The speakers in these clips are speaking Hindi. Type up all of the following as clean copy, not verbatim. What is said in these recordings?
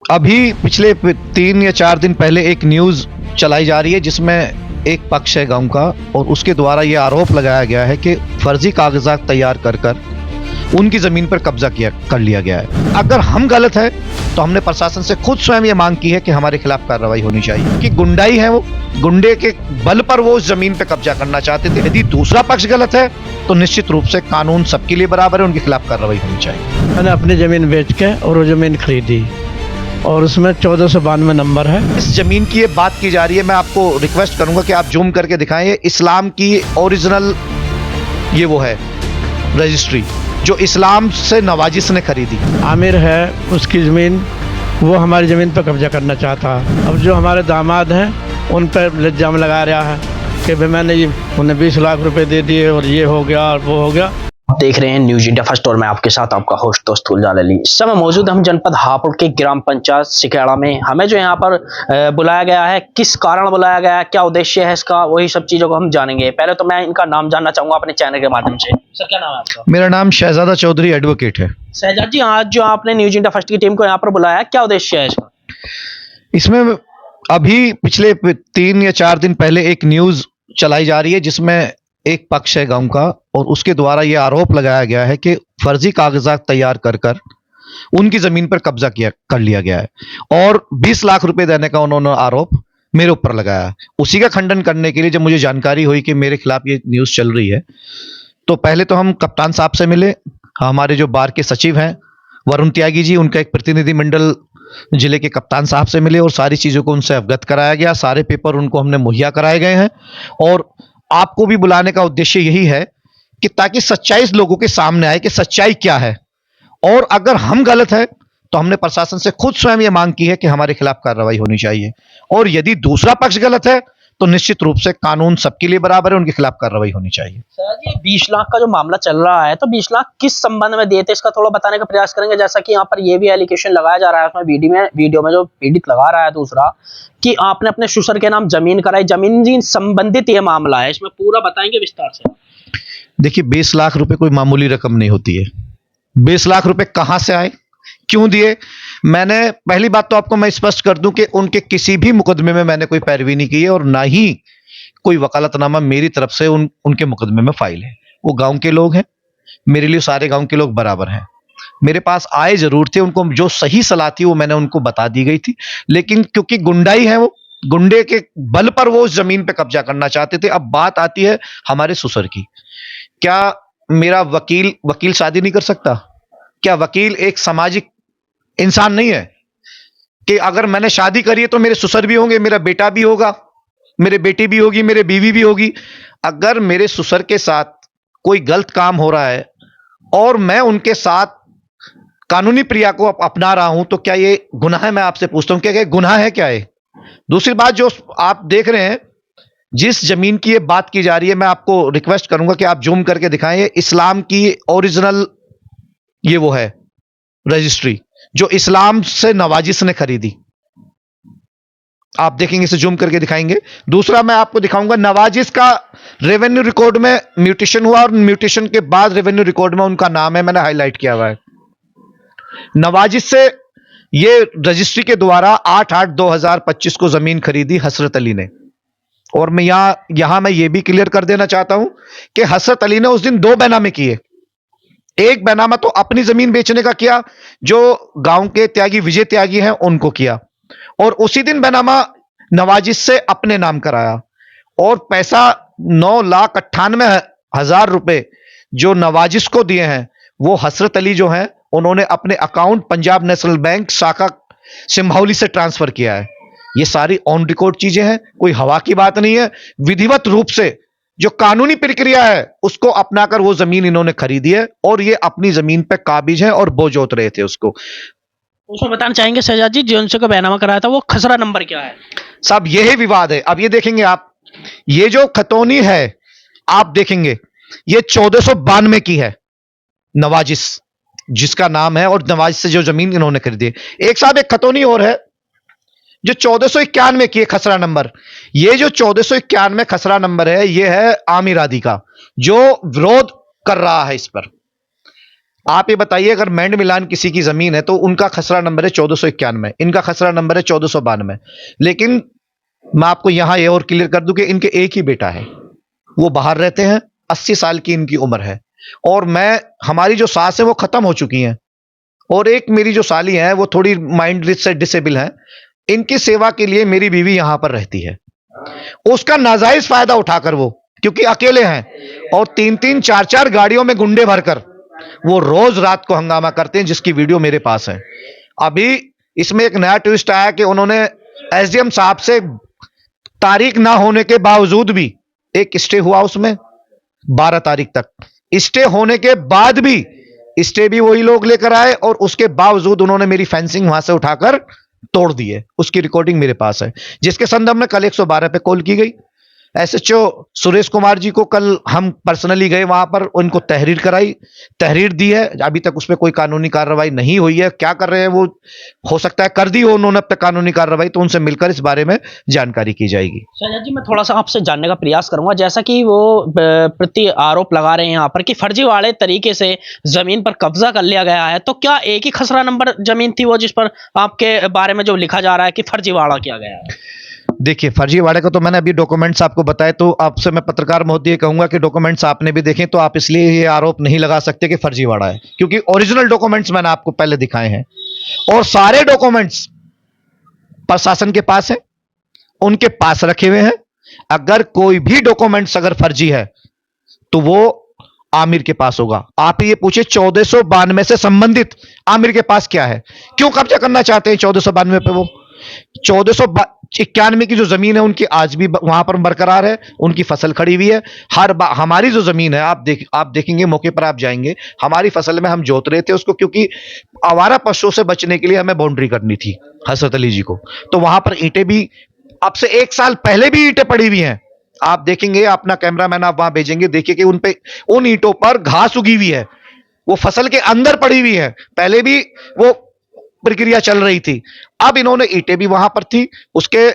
अभी पिछले 3 या 4 दिन पहले एक न्यूज़ चलाई जा रही है जिसमें एक पक्ष है गांव का और उसके द्वारा ये आरोप लगाया गया है कि फर्जी कागजात तैयार कर कर उनकी ज़मीन पर कब्जा कर लिया गया है। अगर हम गलत है तो हमने प्रशासन से खुद स्वयं ये मांग की है कि हमारे खिलाफ कार्रवाई होनी चाहिए कि गुंडाई है, वो गुंडे के बल पर वो उस जमीन पे कब्जा करना चाहते थे। यदि दूसरा पक्ष गलत है तो निश्चित रूप से कानून सबके लिए बराबर है, उनके खिलाफ कार्रवाई होनी चाहिए। मैंने अपनी जमीन बेच के और वो जमीन खरीदी और उसमें 1492 नंबर है। इस जमीन की ये बात की जा रही है, मैं आपको रिक्वेस्ट करूंगा कि आप जूम करके दिखाएं। ये इस्लाम की ओरिजिनल ये वो है रजिस्ट्री जो इस्लाम से नवाजिश ने खरीदी। आमिर है उसकी ज़मीन, वो हमारी ज़मीन पर कब्जा करना चाहता। अब जो हमारे दामाद हैं उन पर इल्ज़ाम लगा रहा है कि भाई मैंने उन्हें 20 लाख रुपए दे दिए और ये हो गया और वो हो गया। देख रहे हैं न्यूज इंडिया फर्स्ट और मैं आपके साथ आपका होस्ट दोस्त फुलजाल अली। इस समय मौजूद हम जनपद हापुड़ के ग्राम पंचायत सिकेड़ा में। हमें जो यहाँ पर बुलाया गया है, किस कारण बुलाया गया है, क्या उद्देश्य है इसका, वही सब चीजों को हम जानेंगे। पहले तो मैं इनका नाम जानना चाहूंगा अपने चैनल के माध्यम से। सर क्या नाम है आपका? मेरा नाम शहजादा चौधरी एडवोकेट है। शहजाद जी, आज जो आपने न्यूज इंडिया फर्स्ट की टीम को यहाँ पर बुलाया है, क्या उद्देश्य है इसका? इसमें अभी पिछले 3 या 4 दिन पहले एक न्यूज़ चलाई जा रही है जिसमें एक पक्ष है गांव का और उसके द्वारा ये आरोप लगाया गया है कि फर्जी कागजात तैयार कर कर उनकी जमीन पर कब्जा कर लिया गया है और 20 लाख रुपए देने का उन्होंने आरोप मेरे ऊपर लगाया। उसी का खंडन करने के लिए जब मुझे जानकारी हुई कि मेरे खिलाफ ये न्यूज़ चल रही है तो पहले तो हम कप्तान साहब से मिले। हमारे जो बार के सचिव हैं वरुण त्यागी जी, उनका एक प्रतिनिधिमंडल जिले के कप्तान साहब से मिले और सारी चीज़ों को उनसे अवगत कराया गया। सारे पेपर उनको हमने मुहैया कराए गए हैं और आपको भी बुलाने का उद्देश्य यही है कि ताकि सच्चाई लोगों के सामने आए कि सच्चाई क्या है। और अगर हम गलत है तो हमने प्रशासन से खुद स्वयं ये मांग की है कि हमारे खिलाफ कार्रवाई होनी चाहिए और यदि दूसरा पक्ष गलत है तो निश्चित रूप से कानून सबके लिए बराबर है, उनके खिलाफ कार्रवाई होनी चाहिए। सर जी, 20 लाख का जो मामला चल रहा है तो 20 लाख किस संबंध में दिए थे, इसका थोड़ा बताने का प्रयास करेंगे। जैसा कि यहाँ पर ये भी एलिगेशन लगाया जा रहा है उसमें वीडियो में जो पीड़ित लगा रहा है दूसरा कि आपने अपने ससुर के नाम जमीन कराई, जमीन संबंधित ये मामला है, इसमें पूरा बताएंगे विस्तार से। देखिए 20 लाख रुपए कोई मामूली रकम नहीं होती है। 20 लाख रुपए कहां से आए, क्यों दिए? मैंने पहली बात तो आपको मैं स्पष्ट कर दूं कि उनके किसी भी मुकदमे में मैंने कोई पैरवी नहीं की है और ना ही कोई वकालतनामा मेरी तरफ से उनके मुकदमे में फाइल है। वो गांव के लोग हैं, मेरे लिए सारे गांव के लोग बराबर हैं। मेरे पास आए जरूर थे, उनको जो सही सलाह थी वो मैंने उनको बता दी गई थी, लेकिन क्योंकि गुंडाई है, वो गुंडे के बल पर वो उस जमीन पे कब्जा करना चाहते थे। अब बात आती है हमारे ससुर की। क्या मेरा वकील शादी नहीं कर सकता? क्या वकील एक सामाजिक इंसान नहीं है कि अगर मैंने शादी करी है तो मेरे ससुर भी होंगे, मेरा बेटा भी होगा, मेरे बेटी भी होगी, मेरे बीवी भी होगी। अगर मेरे ससुर के साथ कोई गलत काम हो रहा है और मैं उनके साथ कानूनी प्रक्रिया को अपना रहा हूं तो क्या ये गुनाह है? मैं आपसे पूछता हूं, क्या गुनाह है? क्या है? दूसरी बात जो आप देख रहे हैं, जिस जमीन की ये बात की जा रही है, मैं आपको रिक्वेस्ट करूंगा कि आप जूम करके दिखाएं। ये इस्लाम की ओरिजिनल ये वो है रजिस्ट्री जो इस्लाम से नवाजिश ने खरीदी। आप देखेंगे, इसे जूम करके दिखाएंगे। दूसरा मैं आपको दिखाऊंगा नवाजिश का रेवेन्यू रिकॉर्ड में म्यूटेशन हुआ और म्यूटेशन के बाद रेवेन्यू रिकॉर्ड में उनका नाम है, मैंने हाईलाइट किया हुआ है। नवाजिश से ये रजिस्ट्री के द्वारा 8/8/2025 को जमीन खरीदी हसरत अली ने। और मैं यहां मैं ये भी क्लियर कर देना चाहता हूं कि हसरत अली ने उस दिन 2 बैनामे किए। एक बैनामा तो अपनी जमीन बेचने का किया, जो गांव के त्यागी विजय त्यागी हैं उनको किया, और उसी दिन बैनामा नवाजिश से अपने नाम कराया और पैसा 9,98,000 रुपए जो नवाजिश को दिए हैं वो हसरत अली जो हैं उन्होंने अपने अकाउंट पंजाब नेशनल बैंक शाखा सिंभावली से ट्रांसफर किया है। ये सारी ऑन रिकॉर्ड चीजें हैं, कोई हवा की बात नहीं है। विधिवत रूप से जो कानूनी प्रक्रिया है उसको अपनाकर वो जमीन इन्होंने खरीदी है और ये अपनी जमीन पे काबिज है और बो जोत रहे थे उसको। उसमें बताना चाहेंगे शहजाद जी, जो उनसे को बैनामा कराया था वो खसरा नंबर क्या है? साहब यही विवाद है। अब ये देखेंगे आप, ये जो खतौनी है आप देखेंगे ये 1492 की है, नवाजिश जिसका नाम है, और नवाजिश से जो जमीन इन्होंने खरीदी। एक साहब एक खतौनी और है जो 1491 की है खसरा नंबर। ये जो 1491 खसरा नंबर है ये है आमिर आदि का, जो विरोध कर रहा है इस पर। आप ये बताइए, अगर मैंड मिलान किसी की जमीन है तो उनका खसरा नंबर है 1491, इनका खसरा नंबर है 1492। लेकिन मैं आपको यहां ये और क्लियर कर दूं कि इनके एक ही बेटा है, वो बाहर रहते हैं, 80 साल की इनकी उम्र है, और हमारी जो सास है वो खत्म हो चुकी हैं, और एक मेरी जो साली है वो थोड़ी माइंड से डिसेबल है। इनकी सेवा के लिए मेरी बीवी यहां पर रहती है, उसका नाजायज फायदा उठाकर वो, क्योंकि अकेले हैं और 3-3 4-4 गाड़ियों में गुंडे भरकर वो रोज रात को हंगामा करते हैं, जिसकी वीडियो मेरे पास है। अभी इसमें एक नया ट्विस्ट आया कि उन्होंने एसडीएम साहब से तारीख ना होने के बावजूद भी, एक स्टे हुआ उसमें 12 तारीख तक, स्टे होने के बाद भी स्टे भी वही लोग लेकर आए, और उसके बावजूद उन्होंने मेरी फेंसिंग वहां से उठाकर तोड़ दी है। उसकी रिकॉर्डिंग मेरे पास है, जिसके संदर्भ में कल 112 पे कॉल की गई। एसएचओ सुरेश कुमार जी को कल हम पर्सनली गए वहां पर, उनको तहरीर कराई, तहरीर दी है। अभी तक उस पर कोई कानूनी कार्रवाई नहीं हुई है, क्या कर रहे हैं वो, हो सकता है कर दी हो उन्होंने अब तक कानूनी कार्रवाई, तो उनसे मिलकर इस बारे में जानकारी की जाएगी। शहजाद जी, मैं थोड़ा सा आपसे जानने का प्रयास करूंगा, जैसा कि वो प्रति आरोप लगा रहे हैं यहाँ पर कि फर्जीवाड़े तरीके से जमीन पर कब्जा कर लिया गया है, तो क्या एक ही खसरा नंबर जमीन थी वो जिस पर आपके बारे में जो लिखा जा रहा है कि फर्जीवाड़ा किया गया है? देखिए, फर्जीवाड़े को तो मैंने अभी डॉक्यूमेंट्स आपको बताए, तो आपसे मैं पत्रकार महोदय कहूंगा कि डॉक्यूमेंट्स आपने भी देखे, तो आप इसलिए ये आरोप नहीं लगा सकते कि फर्जीवाड़ा है, क्योंकि ओरिजिनल डॉक्यूमेंट्स मैंने आपको पहले दिखाए हैं, और सारे डॉक्यूमेंट्स प्रशासन के पास है, उनके पास रखे हुए हैं। अगर कोई भी डॉक्यूमेंट्स अगर फर्जी है तो वो आमिर के पास होगा। आप ये पूछे 1492 से संबंधित आमिर के पास क्या है, क्यों कब्जा करना चाहते हैं 1492 पे? वो 1491 की जो जमीन है उनकी आज भी वहां पर बरकरार है, उनकी फसल खड़ी हुई है। हमारी जो जमीन है, आप देखेंगे, मौके पर आप जाएंगे, हमारी फसल में हम जोत रहे थे उसको, क्योंकि आवारा पशुओं से बचने के लिए हमें बाउंड्री करनी थी हसरत अली जी को। तो वहां पर ईंटें भी अब से 1 साल पहले भी ईंटें पड़ी हुई हैं, आप देखेंगे, अपना कैमरामैन आप वहां भेजेंगे, देखिए कि उन ईंटों पर घास उगी हुई है, वो फसल के अंदर पड़ी हुई है, पहले भी वो प्रक्रिया चल रही थी। अब इन्होंने ईंटें भी वहां पर थी, उसके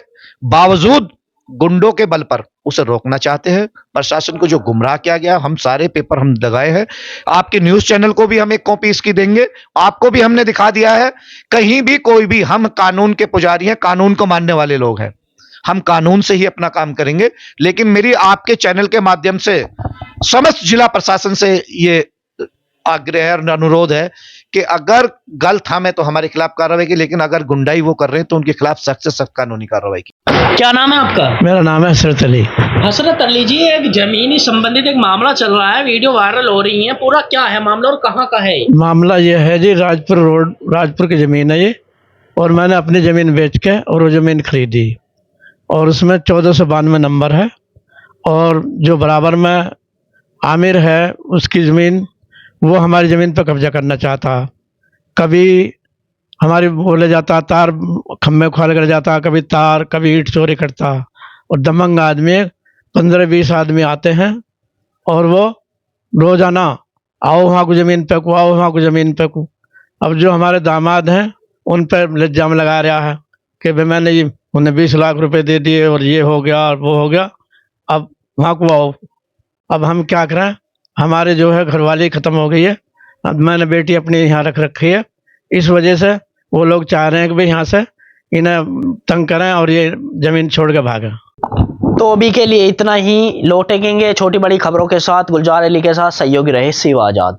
बावजूद गुंडों के बल पर उसे रोकना चाहते हैं। प्रशासन को जो गुमराह किया गया, हम सारे पेपर हम लगाए हैं, आपके न्यूज चैनल को भी हम एक कॉपी इसकी देंगे, आपको भी हमने दिखा दिया है। कहीं भी कोई भी, हम कानून के पुजारी हैं, कानून को मानने वाले लोग हैं, हम कानून से ही अपना काम करेंगे। लेकिन मेरी आपके चैनल के माध्यम से समस्त जिला प्रशासन से ये आग्रह और अनुरोध है कि अगर गलत हम है तो हमारे खिलाफ कार्रवाई की, लेकिन अगर गुंडाई वो कर रहे हैं तो उनके खिलाफ सख्त से सख्त कानूनी कार्रवाई की। क्या नाम है आपका? मेरा नाम है हसरत अली। हसरत अली जी, एक जमीनी संबंधित एक मामला चल रहा है, वीडियो वायरल हो रही है, पूरा क्या है मामला और कहाँ का है? मामला ये है जी, राजपुर रोड, राजपुर की ज़मीन है ये, और मैंने अपनी ज़मीन बेच के और वो ज़मीन खरीदी, और उसमें 1492 नंबर है, और जो बराबर में आमिर है उसकी ज़मीन, वो हमारी ज़मीन पर कब्जा करना चाहता। कभी हमारी बोले जाता, तार खम्भे उखाड़ कर जाता, कभी तार, कभी ईंट चोरी करता, और दमंग आदमी 15-20 आदमी आते हैं, और वो रोज़ाना आओ वहाँ को ज़मीन पे को, आओ वहाँ को ज़मीन पे को। अब जो हमारे दामाद हैं उन पर इल्ज़ाम लगा रहा है कि भाई मैंने ये उन्हें 20 लाख रुपए दे दिए और ये हो गया और वो हो गया, अब वहाँ को आओ। अब हम क्या करें, हमारे जो है घरवाली ख़त्म हो गई है, अब मैंने बेटी अपनी यहाँ रख रखी है, इस वजह से वो लोग चाह रहे हैं कि भाई यहाँ से इन्हें तंग करें और ये ज़मीन छोड़ के भागें। तो अभी के लिए इतना ही, लौटेंगे छोटी बड़ी खबरों के साथ। गुलजार अली के साथ सहयोगी रहे शिव आजाद।